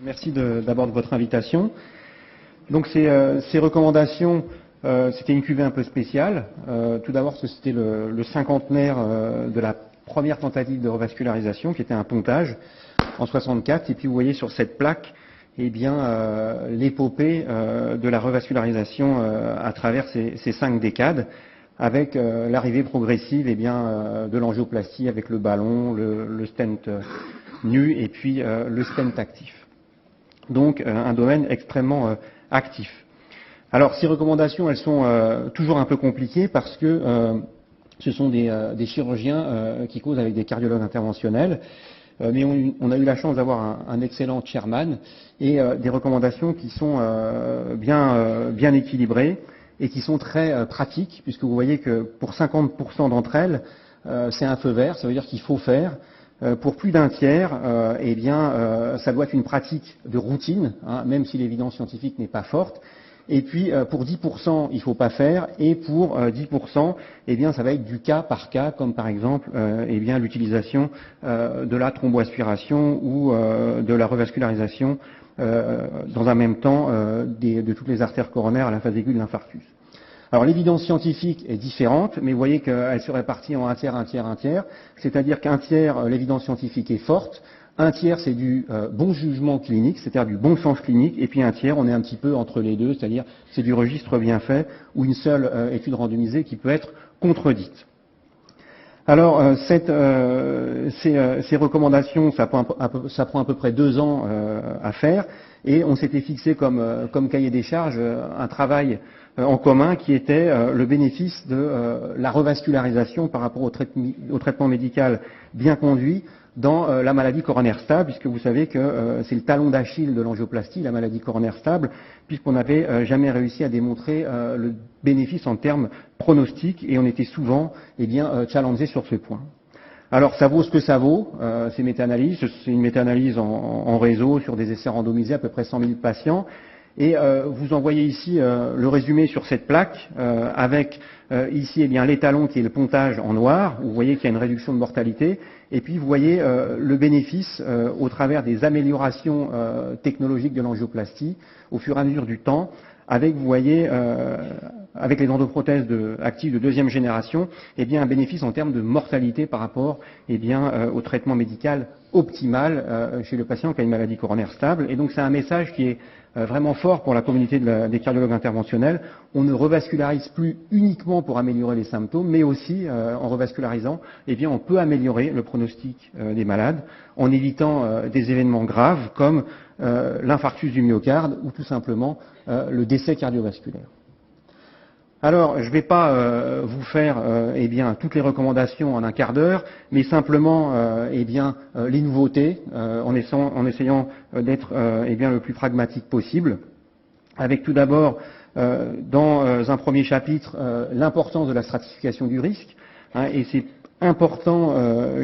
Merci d'abord de votre invitation. Donc ces recommandations, c'était une cuvée un peu spéciale. Tout d'abord, c'était le cinquantenaire de la première tentative de revascularisation, qui était un pontage en 64. Et puis vous voyez sur cette plaque, eh bien, l'épopée de la revascularisation à travers ces 5 décades, avec l'arrivée progressive, eh bien, de l'angioplastie avec le ballon, le stent nu et puis le stent actif. Donc un domaine extrêmement actif. Alors ces recommandations, elles sont toujours un peu compliquées parce que ce sont des chirurgiens qui causent avec des cardiologues interventionnels. Mais on a eu la chance d'avoir un excellent chairman et des recommandations qui sont bien équilibrées et qui sont très pratiques, puisque vous voyez que pour 50% d'entre elles, c'est un feu vert, ça veut dire qu'il faut faire. Pour plus d'un tiers, eh bien, ça doit être une pratique de routine, hein, même si l'évidence scientifique n'est pas forte. Et puis, pour 10%, il ne faut pas faire. Et pour 10%, eh bien, ça va être du cas par cas, comme par exemple, eh bien, l'utilisation de la thromboaspiration ou de la revascularisation dans un même temps de toutes les artères coronaires à la phase aiguë de l'infarctus. Alors l'évidence scientifique est différente, mais vous voyez qu'elle se répartit en un tiers, un tiers, un tiers. C'est-à-dire qu'un tiers, l'évidence scientifique est forte, un tiers c'est du bon jugement clinique, c'est-à-dire du bon sens clinique, et puis un tiers on est un petit peu entre les deux, c'est-à-dire c'est du registre bien fait ou une seule étude randomisée qui peut être contredite. Alors ces recommandations, ça prend à peu près 2 ans à faire, et on s'était fixé comme cahier des charges un travail en commun qui était le bénéfice de la revascularisation par rapport au traitement médical bien conduit dans la maladie coronaire stable, puisque vous savez que c'est le talon d'Achille de l'angioplastie, la maladie coronaire stable, puisqu'on n'avait jamais réussi à démontrer le bénéfice en termes pronostiques, et on était souvent challengé sur ce point. Alors ça vaut ce que ça vaut, ces méta-analyses, c'est une méta-analyse en réseau sur des essais randomisés, à peu près 100 000 patients. Et vous en voyez ici le résumé sur cette plaque, avec ici l'étalon qui est le pontage en noir. Vous voyez qu'il y a une réduction de mortalité. Et puis vous voyez le bénéfice au travers des améliorations technologiques de l'angioplastie au fur et à mesure du temps, avec, vous voyez, avec les endoprothèses actives de 2e génération, un bénéfice en termes de mortalité par rapport au traitement médical optimal chez le patient qui a une maladie coronaire stable. Et donc c'est un message qui est vraiment fort pour la communauté des cardiologues interventionnels. On ne revascularise plus uniquement pour améliorer les symptômes, mais aussi en revascularisant, on peut améliorer le pronostic des malades en évitant des événements graves comme l'infarctus du myocarde ou tout simplement le décès cardiovasculaire. Alors, je ne vais pas vous faire toutes les recommandations en un quart d'heure, mais simplement les nouveautés, en essayant d'être le plus pragmatique possible, avec tout d'abord dans un premier chapitre l'importance de la stratification du risque, et c'est important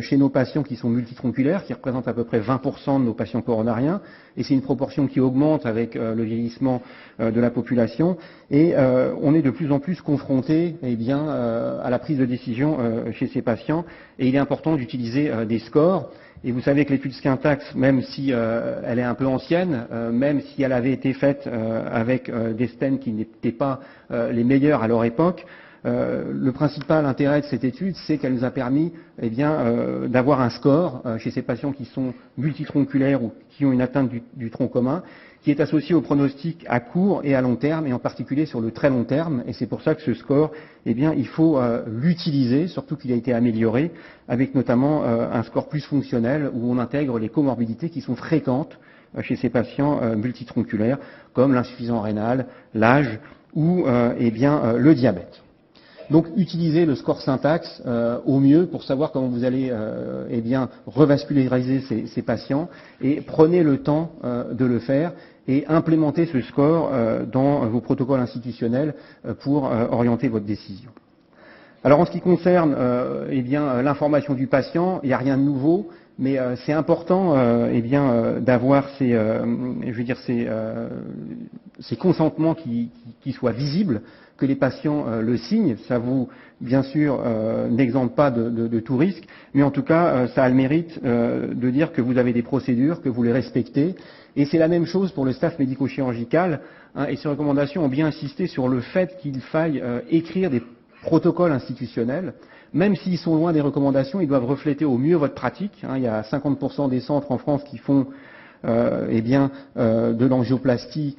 chez nos patients qui sont multitronculaires, qui représentent à peu près 20% de nos patients coronariens, et c'est une proportion qui augmente avec le vieillissement de la population, et on est de plus en plus confronté à la prise de décision chez ces patients, et il est important d'utiliser des scores. Et vous savez que l'étude Skintax, même si elle est un peu ancienne, même si elle avait été faite avec des stents qui n'étaient pas les meilleurs à leur époque, le principal intérêt de cette étude, c'est qu'elle nous a permis d'avoir un score chez ces patients qui sont multitronculaires ou qui ont une atteinte du tronc commun, qui est associé au pronostic à court et à long terme, et en particulier sur le très long terme. Et c'est pour ça que ce score, il faut l'utiliser, surtout qu'il a été amélioré, avec notamment un score plus fonctionnel, où on intègre les comorbidités qui sont fréquentes chez ces patients multitronculaires, comme l'insuffisance rénale, l'âge ou le diabète. Donc utilisez le score Syntax au mieux pour savoir comment vous allez revasculariser ces patients, et prenez le temps de le faire et implémentez ce score dans vos protocoles institutionnels pour orienter votre décision. Alors en ce qui concerne l'information du patient, il n'y a rien de nouveau. Mais c'est important d'avoir ces consentements qui soient visibles, que les patients le signent. Ça vous, bien sûr, n'exempte pas de tout risque, mais en tout cas, ça a le mérite de dire que vous avez des procédures, que vous les respectez. Et c'est la même chose pour le staff médico-chirurgical, hein, et ces recommandations ont bien insisté sur le fait qu'il faille écrire des protocoles institutionnels. Même s'ils sont loin des recommandations, ils doivent refléter au mieux votre pratique. Hein. Il y a 50% des centres en France qui font de l'angioplastie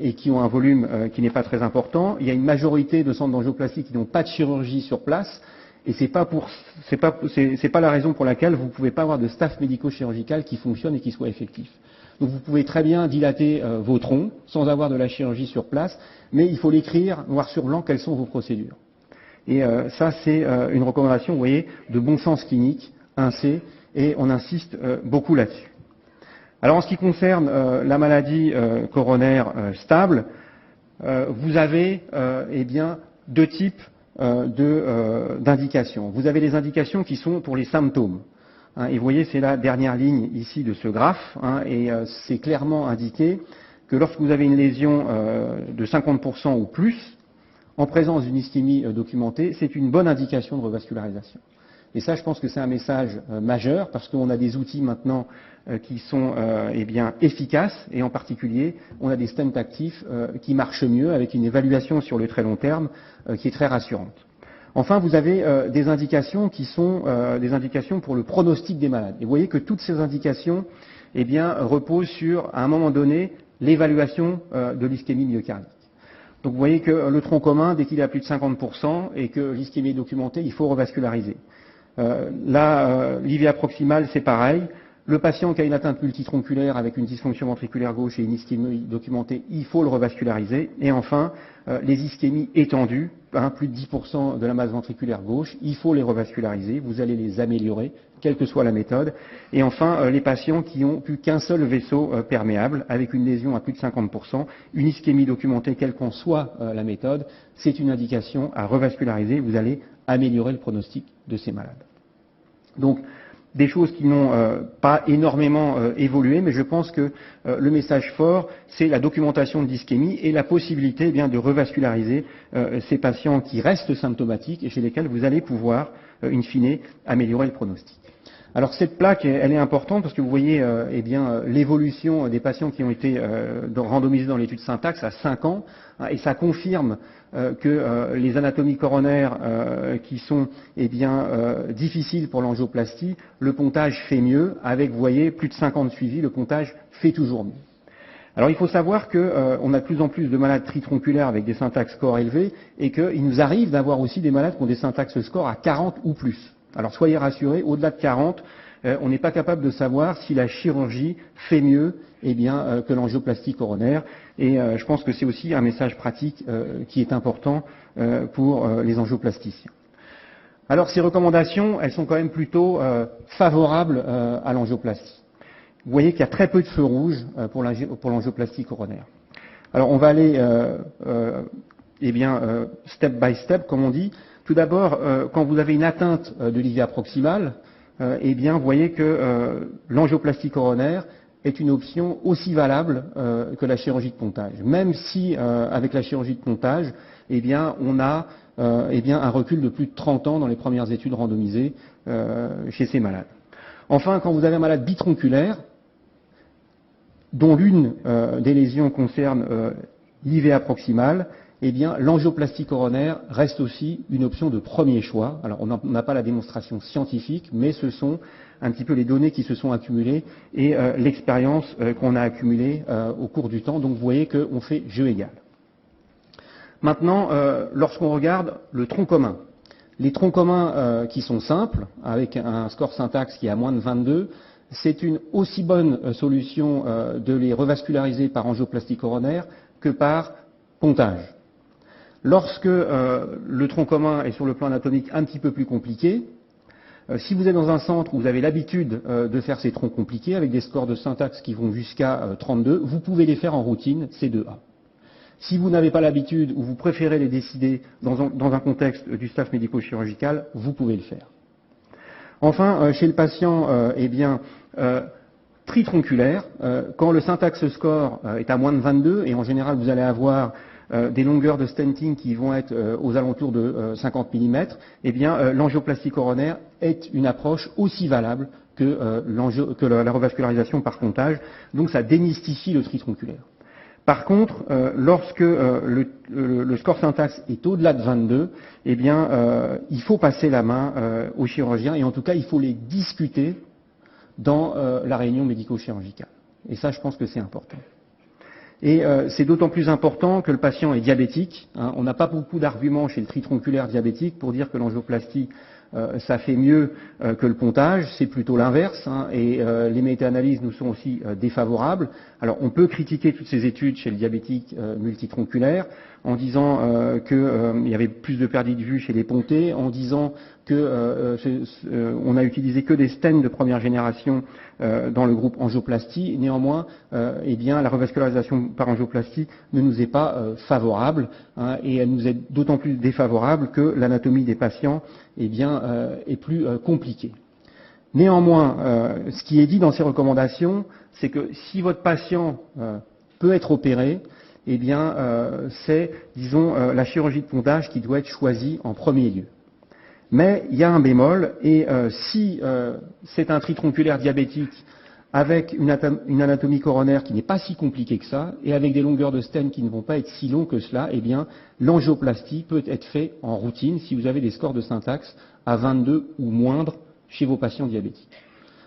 et qui ont un volume qui n'est pas très important. Il y a une majorité de centres d'angioplastie qui n'ont pas de chirurgie sur place. Et c'est pas la raison pour laquelle vous ne pouvez pas avoir de staff médico-chirurgical qui fonctionne et qui soit effectif. Donc vous pouvez très bien dilater vos troncs sans avoir de la chirurgie sur place, mais il faut l'écrire noir sur blanc quelles sont vos procédures. Et ça, c'est une recommandation, vous voyez, de bon sens clinique, 1C, et on insiste beaucoup là-dessus. Alors en ce qui concerne la maladie coronaire stable, vous avez deux types d'indications. Vous avez les indications qui sont pour les symptômes. Hein, et vous voyez, c'est la dernière ligne ici de ce graphe, hein, et c'est clairement indiqué que lorsque vous avez une lésion de 50% ou plus, en présence d'une ischémie documentée, c'est une bonne indication de revascularisation. Et ça, je pense que c'est un message majeur, parce qu'on a des outils maintenant qui sont efficaces, et en particulier, on a des stents actifs qui marchent mieux, avec une évaluation sur le très long terme qui est très rassurante. Enfin, vous avez des indications qui sont des indications pour le pronostic des malades. Et vous voyez que toutes ces indications reposent sur, à un moment donné, l'évaluation de l'ischémie myocardique. Donc vous voyez que le tronc commun, dès qu'il est à plus de 50% et que l'ischémie est documentée, il faut revasculariser. L'IVA proximale, c'est pareil. Le patient qui a une atteinte multitronculaire avec une dysfonction ventriculaire gauche et une ischémie documentée, il faut le revasculariser. Et enfin, les ischémies étendues, plus de 10% de la masse ventriculaire gauche, il faut les revasculariser. Vous allez les améliorer, quelle que soit la méthode. Et enfin, les patients qui ont plus qu'un seul vaisseau perméable, avec une lésion à plus de 50%, une ischémie documentée, quelle qu'en soit la méthode, c'est une indication à revasculariser. Vous allez améliorer le pronostic de ces malades. Donc, des choses qui n'ont pas énormément évolué, mais je pense que le message fort, c'est la documentation de l'ischémie et la possibilité de revasculariser ces patients qui restent symptomatiques et chez lesquels vous allez pouvoir, in fine, améliorer le pronostic. Alors cette plaque, elle est importante parce que vous voyez l'évolution des patients qui ont été randomisés dans l'étude Syntax à 5 ans, hein, et ça confirme que les anatomies coronaires qui sont difficiles pour l'angioplastie, le pontage fait mieux, avec, vous voyez, plus de 5 ans de suivi, le pontage fait toujours mieux. Alors il faut savoir qu'on a de plus en plus de malades tritronculaires avec des syntax scores élevés et qu'il nous arrive d'avoir aussi des malades qui ont des syntax scores à 40 ou plus. Alors soyez rassurés, au-delà de 40, on n'est pas capable de savoir si la chirurgie fait mieux que l'angioplastie coronaire. Et je pense que c'est aussi un message pratique qui est important pour les angioplasticiens. Alors ces recommandations, elles sont quand même plutôt favorables à l'angioplastie. Vous voyez qu'il y a très peu de feux rouges pour l'angioplastie coronaire. Alors on va aller step by step, comme on dit. Tout d'abord, quand vous avez une atteinte de l'IVA proximale, vous voyez que l'angioplastie coronaire est une option aussi valable que la chirurgie de pontage. Même si, avec la chirurgie de pontage, on a un recul de plus de 30 ans dans les premières études randomisées chez ces malades. Enfin, quand vous avez un malade bitronculaire, dont l'une des lésions concerne l'IVA proximale, l'angioplastie coronaire reste aussi une option de premier choix. Alors, on n'a pas la démonstration scientifique, mais ce sont un petit peu les données qui se sont accumulées et l'expérience qu'on a accumulée au cours du temps. Donc, vous voyez qu'on fait jeu égal. Maintenant, lorsqu'on regarde le tronc commun, les troncs communs qui sont simples, avec un score syntaxe qui est à moins de 22, c'est une aussi bonne solution de les revasculariser par angioplastie coronaire que par pontage. Lorsque le tronc commun est sur le plan anatomique un petit peu plus compliqué, si vous êtes dans un centre où vous avez l'habitude de faire ces troncs compliqués avec des scores de syntaxe qui vont jusqu'à 32, vous pouvez les faire en routine C2A. Si vous n'avez pas l'habitude ou vous préférez les décider dans un contexte du staff médico-chirurgical, vous pouvez le faire. Enfin, chez le patient, tritronculaire, quand le syntaxe score est à moins de 22, et en général vous allez avoir des longueurs de stenting qui vont être aux alentours de 50 mm, l'angioplastie coronaire est une approche aussi valable que la revascularisation par pontage. Donc ça démystifie le tritronculaire. Par contre, lorsque le score syntaxe est au-delà de 22, il faut passer la main au chirurgien, et en tout cas il faut les discuter dans la réunion médico-chirurgicale. Et ça, je pense que c'est important. Et c'est d'autant plus important que le patient est diabétique. On n'a pas beaucoup d'arguments chez le tritronculaire diabétique pour dire que l'angioplastie, ça fait mieux que le pontage. C'est plutôt l'inverse. Et les méta-analyses nous sont aussi défavorables. Alors, on peut critiquer toutes ces études chez le diabétique multitronculaire en disant qu'il y avait plus de perte de vue chez les pontés, en disant qu'on a utilisé que des stents de première génération dans le groupe angioplastie. Néanmoins, la revascularisation par angioplastie ne nous est pas favorable, et elle nous est d'autant plus défavorable que l'anatomie des patients est plus compliquée. Néanmoins, ce qui est dit dans ces recommandations, c'est que si votre patient peut être opéré, c'est, disons, la chirurgie de pontage qui doit être choisie en premier lieu. Mais il y a un bémol, et si c'est un tritronculaire diabétique avec une anatomie coronaire qui n'est pas si compliquée que ça, et avec des longueurs de stent qui ne vont pas être si longues que cela, l'angioplastie peut être faite en routine si vous avez des scores de syntaxe à 22 ou moindre chez vos patients diabétiques.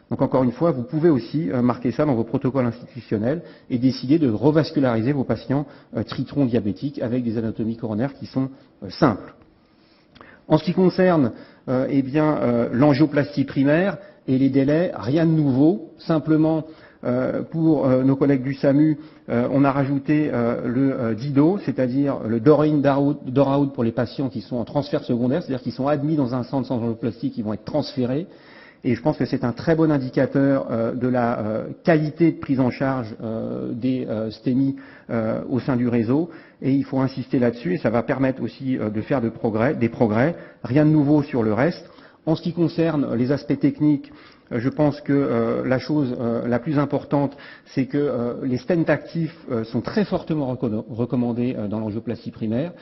Donc encore une fois, vous pouvez aussi marquer ça dans vos protocoles institutionnels et décider de revasculariser vos patients tritron diabétiques avec des anatomies coronaires qui sont simples. En ce qui concerne l'angioplastie primaire et les délais, rien de nouveau. Simplement, pour nos collègues du SAMU, on a rajouté le DIDO, c'est-à-dire le door-in, door-out pour les patients qui sont en transfert secondaire, c'est-à-dire qui sont admis dans un centre sans angioplastie, qui vont être transférés. Et je pense que c'est un très bon indicateur de la qualité de prise en charge des STEMI au sein du réseau. Et il faut insister là-dessus, et ça va permettre aussi de faire des progrès. Rien de nouveau sur le reste. En ce qui concerne les aspects techniques, je pense que la chose la plus importante, c'est que les stents actifs sont très fortement recommandés dans l'angioplastie primaire.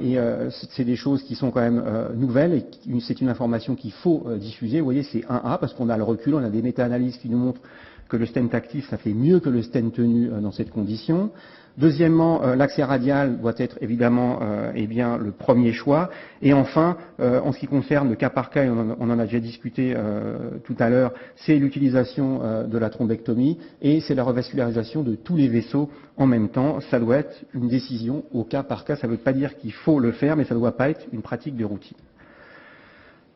Et c'est des choses qui sont quand même nouvelles, et c'est une information qu'il faut diffuser. Vous voyez, c'est 1A, parce qu'on a le recul, on a des méta-analyses qui nous montrent que le stent actif, ça fait mieux que le stent tenu dans cette condition. Deuxièmement, l'accès radial doit être évidemment le premier choix. Et enfin, en ce qui concerne le cas par cas, et on en a déjà discuté tout à l'heure, c'est l'utilisation de la thrombectomie, et c'est la revascularisation de tous les vaisseaux en même temps. Ça doit être une décision au cas par cas. Ça ne veut pas dire qu'il faut le faire, mais ça ne doit pas être une pratique de routine.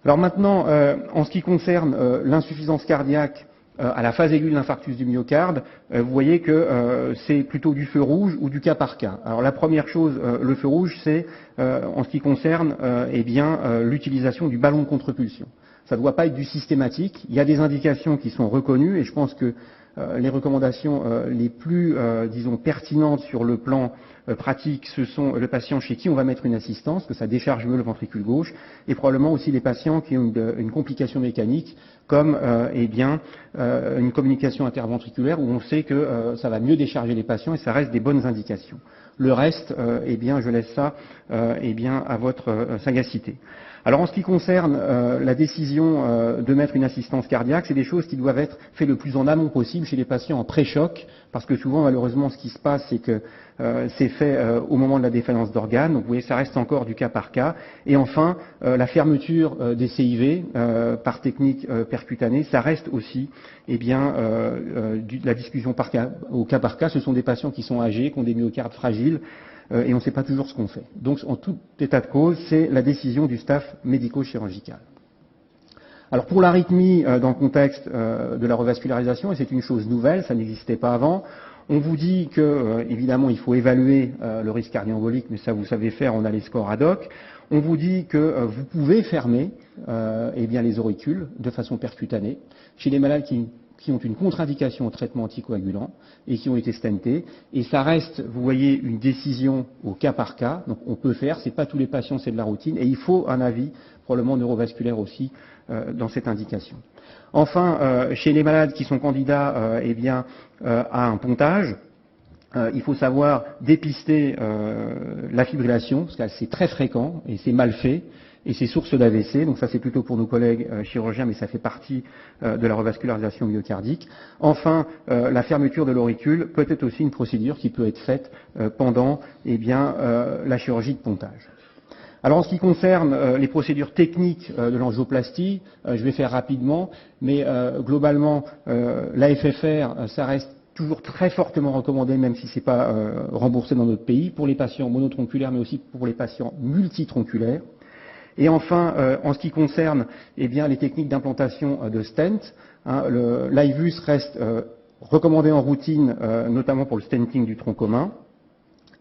Alors maintenant, en ce qui concerne l'insuffisance cardiaque à la phase aiguë de l'infarctus du myocarde, vous voyez que c'est plutôt du feu rouge ou du cas par cas. Alors la première chose, le feu rouge, c'est en ce qui concerne l'utilisation du ballon de contre-pulsion. Ça ne doit pas être du systématique. Il y a des indications qui sont reconnues, et je pense que les recommandations les plus, disons, pertinentes sur le plan pratique, ce sont le patient chez qui on va mettre une assistance, que ça décharge mieux le ventricule gauche, et probablement aussi les patients qui ont une complication mécanique, comme une communication interventriculaire, où on sait que ça va mieux décharger les patients, et ça reste des bonnes indications. Le reste, je laisse ça à votre sagacité. Alors en ce qui concerne la décision de mettre une assistance cardiaque, c'est des choses qui doivent être faites le plus en amont possible chez les patients en pré-choc, parce que souvent malheureusement ce qui se passe, c'est que c'est fait au moment de la défaillance d'organes. Donc vous voyez, ça reste encore du cas par cas. Et enfin, la fermeture des CIV par technique percutanée, ça reste aussi la discussion au cas par cas. Ce sont des patients qui sont âgés, qui ont des myocardes fragiles, et on ne sait pas toujours ce qu'on fait. Donc en tout état de cause, c'est la décision du staff médico-chirurgical. Alors pour l'arythmie, dans le contexte de la revascularisation, et c'est une chose nouvelle, ça n'existait pas avant, on vous dit que, évidemment, il faut évaluer le risque cardio-embolique, mais ça vous savez faire, on a les scores ad hoc. On vous dit que vous pouvez fermer les auricules de façon percutanée. Chez les malades qui qui ont une contre-indication au traitement anticoagulant et qui ont été stentés. Et ça reste, vous voyez, une décision au cas par cas. Donc on peut faire, c'est pas tous les patients, c'est de la routine. Et il faut un avis, probablement neurovasculaire aussi, dans cette indication. Enfin, chez les malades qui sont candidats à un pontage, il faut savoir dépister la fibrillation, parce que c'est très fréquent et c'est mal fait. Et c'est source d'AVC, donc ça c'est plutôt pour nos collègues chirurgiens, mais ça fait partie de la revascularisation myocardique. Enfin, la fermeture de l'auricule peut être aussi une procédure qui peut être faite pendant la chirurgie de pontage. Alors en ce qui concerne les procédures techniques de l'angioplastie, je vais faire rapidement, mais globalement, la FFR, ça reste toujours très fortement recommandé, même si ce n'est pas remboursé dans notre pays, pour les patients monotronculaires, mais aussi pour les patients multitronculaires. Et enfin, en ce qui concerne les techniques d'implantation de stent, l'IVUS reste recommandé en routine, notamment pour le stenting du tronc commun,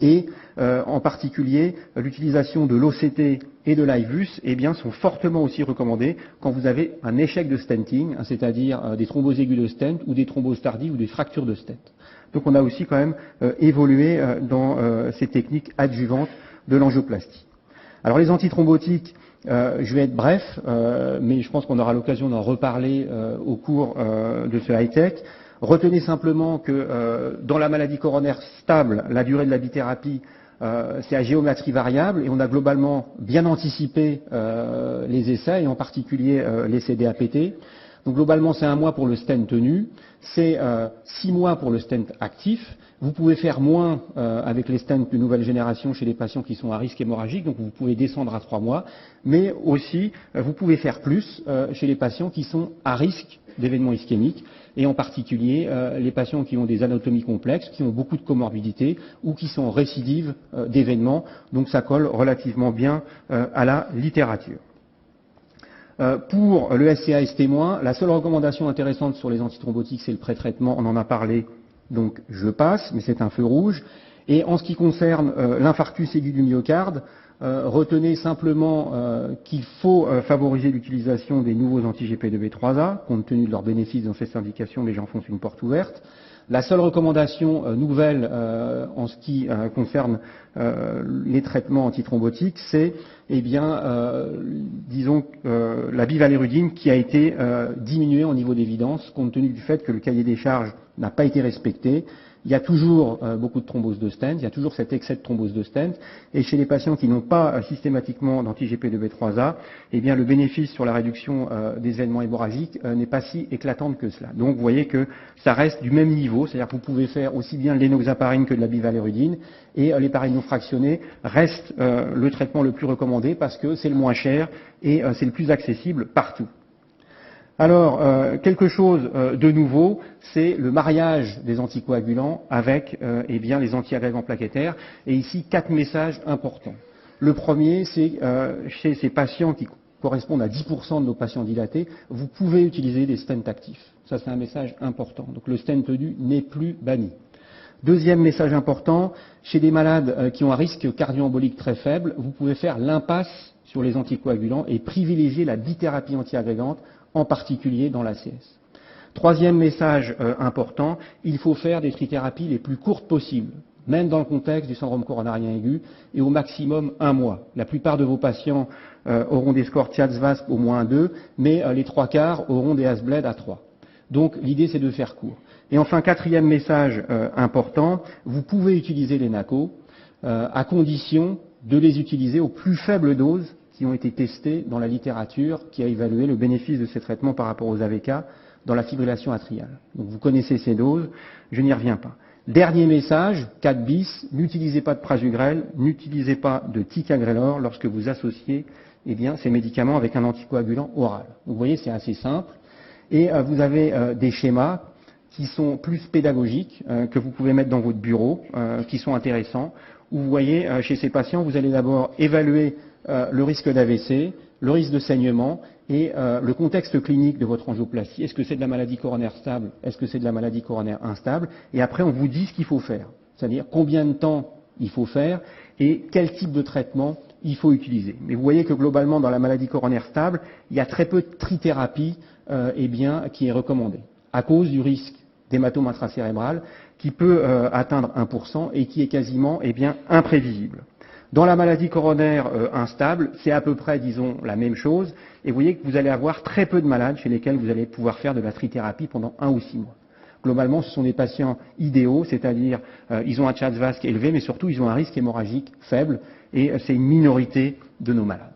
et en particulier l'utilisation de l'OCT et de l'IVUS sont fortement aussi recommandés quand vous avez un échec de stenting, c'est-à-dire des thromboses aiguës de stent ou des thromboses tardives ou des fractures de stent. Donc on a aussi quand même évolué dans ces techniques adjuvantes de l'angioplastie. Alors les antithrombotiques, je vais être bref, mais je pense qu'on aura l'occasion d'en reparler au cours de ce high-tech. Retenez simplement que dans la maladie coronaire stable, la durée de la bithérapie, c'est à géométrie variable et on a globalement bien anticipé les essais et en particulier les CDAPT. Donc globalement c'est 1 mois pour le stent tenu, c'est 6 mois pour le stent actif. Vous pouvez faire moins avec les stents de nouvelle génération chez les patients qui sont à risque hémorragique, donc vous pouvez descendre à 3 mois, mais aussi vous pouvez faire plus chez les patients qui sont à risque d'événements ischémiques, et en particulier les patients qui ont des anatomies complexes, qui ont beaucoup de comorbidités ou qui sont récidives d'événements, donc ça colle relativement bien à la littérature. Pour le SCA-ST-, la seule recommandation intéressante sur les antithrombotiques, c'est le pré-traitement, on en a parlé, donc je passe, mais c'est un feu rouge. Et en ce qui concerne l'infarctus aigu du myocarde, retenez simplement qu'il faut favoriser l'utilisation des nouveaux anti-GP2B3A, compte tenu de leurs bénéfices dans cette indication, les gens foncent une porte ouverte. La seule recommandation nouvelle en ce qui concerne les traitements antithrombotiques, c'est disons la bivalérudine qui a été diminuée en niveau d'évidence compte tenu du fait que le cahier des charges n'a pas été respecté. Il y a toujours beaucoup de thrombose de stent, il y a toujours cet excès de thrombose de stent, et chez les patients qui n'ont pas systématiquement d'anti-GP2B3A, le bénéfice sur la réduction des événements hémorragiques n'est pas si éclatante que cela. Donc vous voyez que ça reste du même niveau, c'est-à-dire que vous pouvez faire aussi bien de l'énoxaparine que de la bivalérudine, et l'héparine non fractionnée reste le traitement le plus recommandé parce que c'est le moins cher et c'est le plus accessible partout. Alors, quelque chose de nouveau, c'est le mariage des anticoagulants avec les antiagrégants plaquettaires. Et ici, 4 messages importants. Le premier, c'est chez ces patients qui correspondent à 10% de nos patients dilatés, vous pouvez utiliser des stents actifs. Ça, c'est un message important. Donc, le stent tenu n'est plus banni. Deuxième message important, chez des malades qui ont un risque cardio-embolique très faible, vous pouvez faire l'impasse sur les anticoagulants et privilégier la bithérapie antiagrégante, en particulier dans l'ACS. Troisième message important, il faut faire des trithérapies les plus courtes possibles, même dans le contexte du syndrome coronarien aigu, et au maximum 1 mois. La plupart de vos patients auront des scores TIADS-VASP au moins 2, mais les 3/4 auront des ASBLED à 3. Donc l'idée c'est de faire court. Et enfin, 4e message important, vous pouvez utiliser les NACO à condition de les utiliser aux plus faibles doses qui ont été testées dans la littérature qui a évalué le bénéfice de ces traitements par rapport aux AVK dans la fibrillation atriale. Donc vous connaissez ces doses, je n'y reviens pas. Dernier message, 4 bis, n'utilisez pas de prasugrel, n'utilisez pas de ticagrelor lorsque vous associez ces médicaments avec un anticoagulant oral. Donc, vous voyez, c'est assez simple. Et vous avez des schémas qui sont plus pédagogiques, que vous pouvez mettre dans votre bureau, qui sont intéressants, où vous voyez, chez ces patients, vous allez d'abord évaluer le risque d'AVC, le risque de saignement et le contexte clinique de votre angioplastie. Est-ce que c'est de la maladie coronaire stable? Est-ce que c'est de la maladie coronaire instable? Et après, on vous dit ce qu'il faut faire, c'est-à-dire combien de temps il faut faire et quel type de traitement il faut utiliser. Mais vous voyez que globalement, dans la maladie coronaire stable, il y a très peu de trithérapie qui est recommandée. à cause du risque d'hématome intracérébral qui peut atteindre 1% et qui est quasiment imprévisible. Dans la maladie coronaire instable, c'est à peu près, disons, la même chose. Et vous voyez que vous allez avoir très peu de malades chez lesquels vous allez pouvoir faire de la trithérapie pendant 1 ou 6 mois. Globalement, ce sont des patients idéaux, c'est-à-dire ils ont un CHA2-VASc élevé, mais surtout ils ont un risque hémorragique faible, et c'est une minorité de nos malades.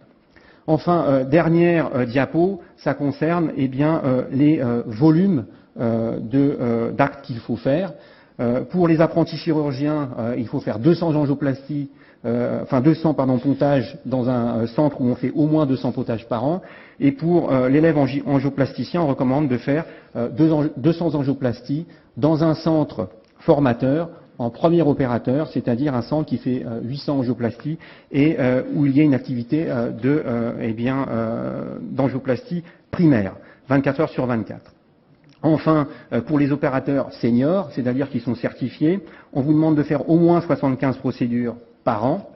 Enfin, dernière diapo, ça concerne les volumes d'actes qu'il faut faire. Pour les apprentis chirurgiens, il faut faire 200 angioplasties, 200 pontages dans un centre où on fait au moins 200 pontages par an. Et pour l'élève angioplasticien, on recommande de faire 200 angioplasties dans un centre formateur en premier opérateur, c'est-à-dire un centre qui fait 800 angioplasties et où il y a une activité d'angioplastie primaire, 24 heures sur 24. Enfin, pour les opérateurs seniors, c'est-à-dire qui sont certifiés, on vous demande de faire au moins 75 procédures par an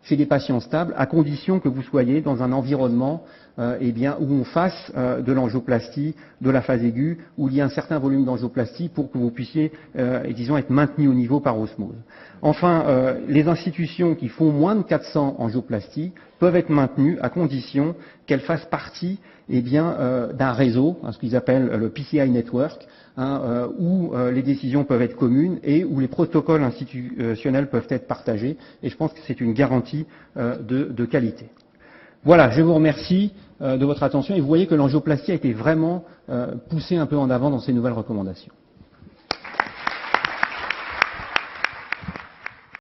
chez des patients stables, à condition que vous soyez dans un environnement où on fasse de l'angioplastie, de la phase aiguë, où il y a un certain volume d'angioplastie pour que vous puissiez, être maintenu au niveau par osmose. Enfin, les institutions qui font moins de 400 angioplasties peuvent être maintenues à condition qu'elles fassent partie d'un réseau, ce qu'ils appellent le PCI Network, où les décisions peuvent être communes et où les protocoles institutionnels peuvent être partagés. Et je pense que c'est une garantie de qualité. Voilà, je vous remercie de votre attention et vous voyez que l'angioplastie a été vraiment poussée un peu en avant dans ces nouvelles recommandations.